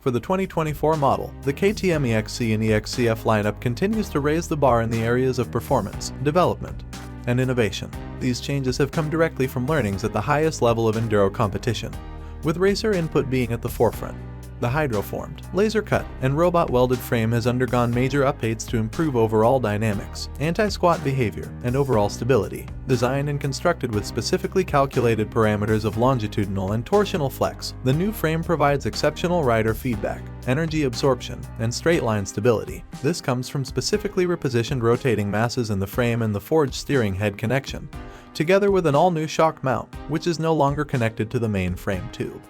For the 2024 model, the KTM EXC and EXCF lineup continues to raise the bar in the areas of performance, development, and innovation. These changes have come directly from learnings at the highest level of enduro competition, with racer input being at the forefront. The hydroformed, laser-cut, and robot-welded frame has undergone major updates to improve overall dynamics, anti-squat behavior, and overall stability. Designed and constructed with specifically calculated parameters of longitudinal and torsional flex, the new frame provides exceptional rider feedback, energy absorption, and straight-line stability. This comes from specifically repositioned rotating masses in the frame and the forged steering head connection, together with an all-new shock mount, which is no longer connected to the main frame tube.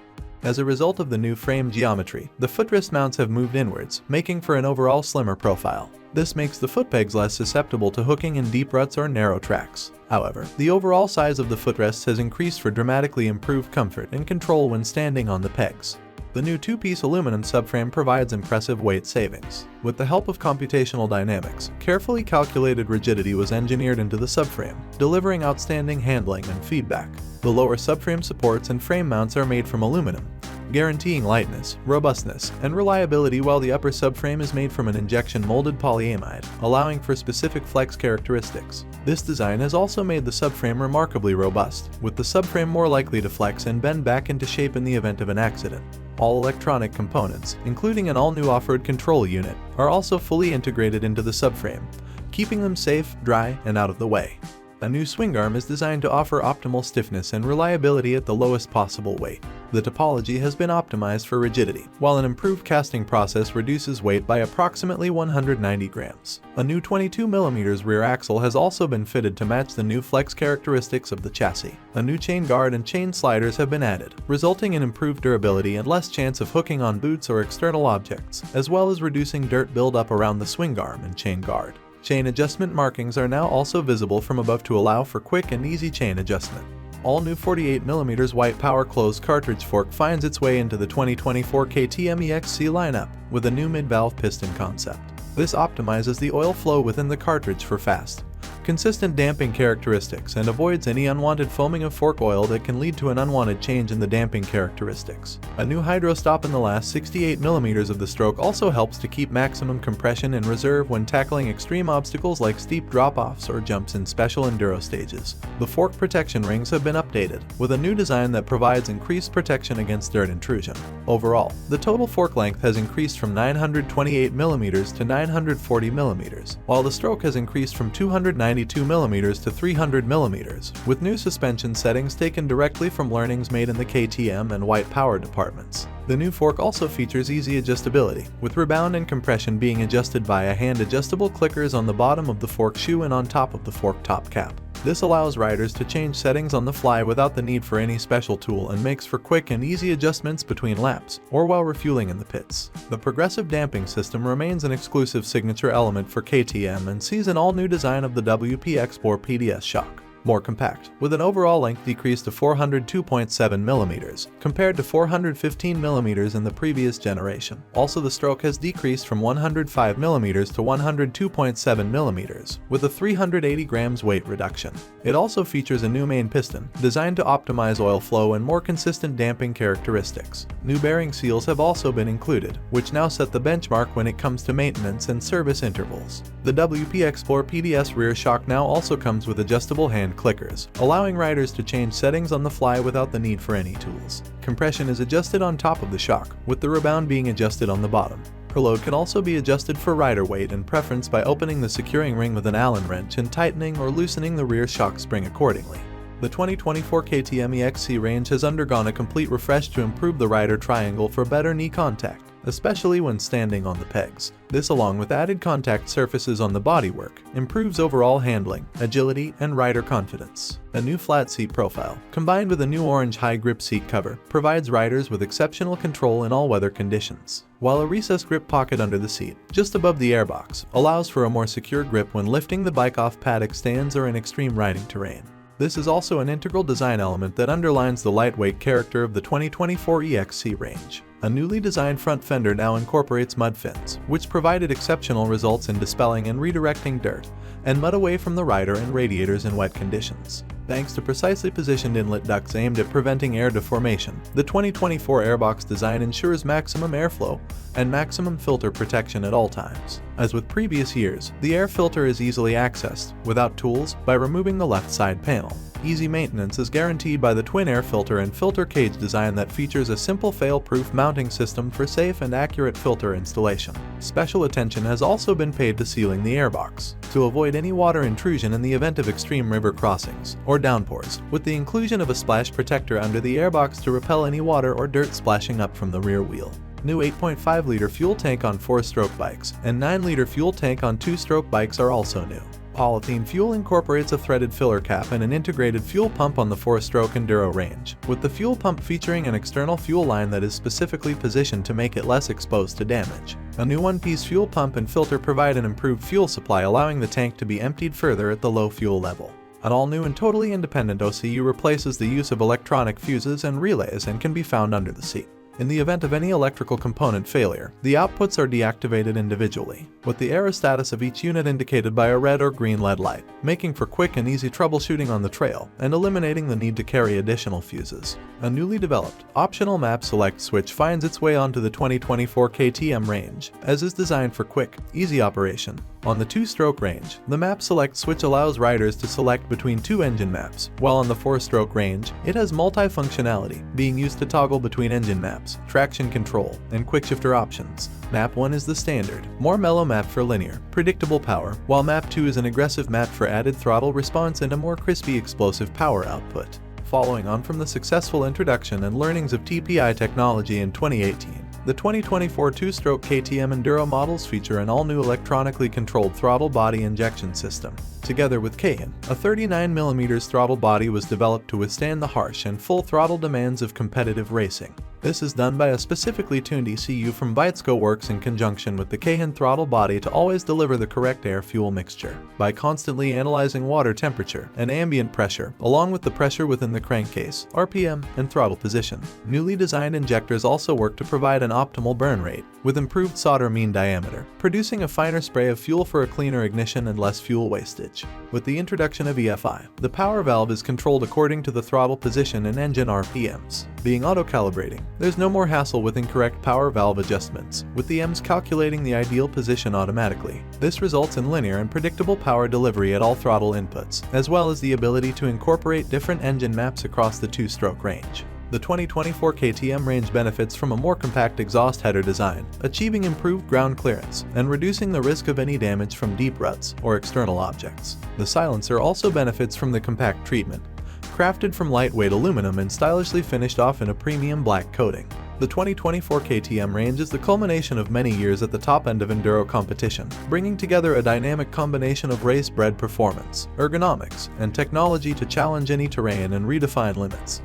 As a result of the new frame geometry, the footrest mounts have moved inwards, making for an overall slimmer profile. This makes the foot pegs less susceptible to hooking in deep ruts or narrow tracks. However, the overall size of the footrests has increased for dramatically improved comfort and control when standing on the pegs. The new two-piece aluminum subframe provides impressive weight savings. With the help of computational dynamics, carefully calculated rigidity was engineered into the subframe, delivering outstanding handling and feedback. The lower subframe supports and frame mounts are made from aluminum, guaranteeing lightness, robustness, and reliability, while the upper subframe is made from an injection-molded polyamide, allowing for specific flex characteristics. This design has also made the subframe remarkably robust, with the subframe more likely to flex and bend back into shape in the event of an accident. All electronic components, including an all-new off-road control unit, are also fully integrated into the subframe, keeping them safe, dry, and out of the way. A new swing arm is designed to offer optimal stiffness and reliability at the lowest possible weight. The topology has been optimized for rigidity, while an improved casting process reduces weight by approximately 190 grams. A new 22mm rear axle has also been fitted to match the new flex characteristics of the chassis. A new chain guard and chain sliders have been added, resulting in improved durability and less chance of hooking on boots or external objects, as well as reducing dirt buildup around the swing arm and chain guard. Chain adjustment markings are now also visible from above to allow for quick and easy chain adjustment. All new 48mm white power closed cartridge fork finds its way into the 2024 KTM EXC lineup with a new mid-valve piston concept. This optimizes the oil flow within the cartridge for fast, consistent damping characteristics and avoids any unwanted foaming of fork oil that can lead to an unwanted change in the damping characteristics. A new hydro stop in the last 68mm of the stroke also helps to keep maximum compression in reserve when tackling extreme obstacles like steep drop-offs or jumps in special enduro stages. The fork protection rings have been updated, with a new design that provides increased protection against dirt intrusion. Overall, the total fork length has increased from 928mm to 940mm, while the stroke has increased from 292mm to 300mm, with new suspension settings taken directly from learnings made in the KTM and White Power departments. The new fork also features easy adjustability, with rebound and compression being adjusted via hand-adjustable clickers on the bottom of the fork shoe and on top of the fork top cap. This allows riders to change settings on the fly without the need for any special tool and makes for quick and easy adjustments between laps or while refueling in the pits. The progressive damping system remains an exclusive signature element for KTM and sees an all-new design of the WP-X4 PDS shock. More compact, with an overall length decrease to 402.7mm, compared to 415mm in the previous generation. Also, the stroke has decreased from 105mm to 102.7mm, with a 380 grams weight reduction. It also features a new main piston, designed to optimize oil flow and more consistent damping characteristics. New bearing seals have also been included, which now set the benchmark when it comes to maintenance and service intervals. The WP-X4 PDS rear shock now also comes with adjustable hand clickers, allowing riders to change settings on the fly without the need for any tools. Compression is adjusted on top of the shock, with the rebound being adjusted on the bottom. Preload can also be adjusted for rider weight and preference by opening the securing ring with an Allen wrench and tightening or loosening the rear shock spring accordingly. The 2024 KTM EXC range has undergone a complete refresh to improve the rider triangle for better knee contact, especially when standing on the pegs. This, along with added contact surfaces on the bodywork, improves overall handling, agility, and rider confidence. A new flat seat profile, combined with a new orange high-grip seat cover, provides riders with exceptional control in all weather conditions. While a recessed grip pocket under the seat, just above the airbox, allows for a more secure grip when lifting the bike off paddock stands or in extreme riding terrain. This is also an integral design element that underlines the lightweight character of the 2024 EXC range. A newly designed front fender now incorporates mud fins, which provided exceptional results in dispelling and redirecting dirt and mud away from the rider and radiators in wet conditions. Thanks to precisely positioned inlet ducts aimed at preventing air deformation, the 2024 airbox design ensures maximum airflow and maximum filter protection at all times. As with previous years, the air filter is easily accessed, without tools, by removing the left side panel. Easy maintenance is guaranteed by the twin air filter and filter cage design that features a simple fail-proof mounting system for safe and accurate filter installation. Special attention has also been paid to sealing the airbox, to avoid any water intrusion in the event of extreme river crossings or downpours, with the inclusion of a splash protector under the airbox to repel any water or dirt splashing up from the rear wheel. New 8.5-liter fuel tank on 4-stroke bikes and 9-liter fuel tank on 2-stroke bikes are also new. Polythene fuel incorporates a threaded filler cap and an integrated fuel pump on the 4-stroke enduro range, with the fuel pump featuring an external fuel line that is specifically positioned to make it less exposed to damage. A new one-piece fuel pump and filter provide an improved fuel supply, allowing the tank to be emptied further at the low fuel level. An all-new and totally independent OCU replaces the use of electronic fuses and relays and can be found under the seat. In the event of any electrical component failure, the outputs are deactivated individually, with the error status of each unit indicated by a red or green LED light, making for quick and easy troubleshooting on the trail and eliminating the need to carry additional fuses. A newly developed, optional map select switch finds its way onto the 2024 KTM range, as is designed for quick, easy operation. On the 2-stroke range, the map select switch allows riders to select between 2 engine maps, while on the 4-stroke range, it has multi-functionality, being used to toggle between engine maps, traction control, and quickshifter options. Map 1 is the standard, more mellow map for linear, predictable power, while Map 2 is an aggressive map for added throttle response and a more crispy, explosive power output. Following on from the successful introduction and learnings of TPI technology in 2018, the 2024 2-stroke KTM Enduro models feature an all-new electronically controlled throttle body injection system. Together with KTM, a 39mm throttle body was developed to withstand the harsh and full throttle demands of competitive racing. This is done by a specifically tuned ECU from KISKA works in conjunction with the KTM throttle body to always deliver the correct air-fuel mixture. By constantly analyzing water temperature and ambient pressure, along with the pressure within the crankcase, RPM, and throttle position, newly designed injectors also work to provide an optimal burn rate, with improved solder mean diameter, producing a finer spray of fuel for a cleaner ignition and less fuel wastage. With the introduction of EFI, the power valve is controlled according to the throttle position and engine RPMs. Being auto-calibrating, there's no more hassle with incorrect power valve adjustments, with the EMS calculating the ideal position automatically. This results in linear and predictable power delivery at all throttle inputs, as well as the ability to incorporate different engine maps across the 2-stroke range. The 2024 KTM range benefits from a more compact exhaust header design, achieving improved ground clearance and reducing the risk of any damage from deep ruts or external objects. The silencer also benefits from the compact treatment, crafted from lightweight aluminum and stylishly finished off in a premium black coating. The 2024 KTM range is the culmination of many years at the top end of enduro competition, bringing together a dynamic combination of race-bred performance, ergonomics, and technology to challenge any terrain and redefine limits.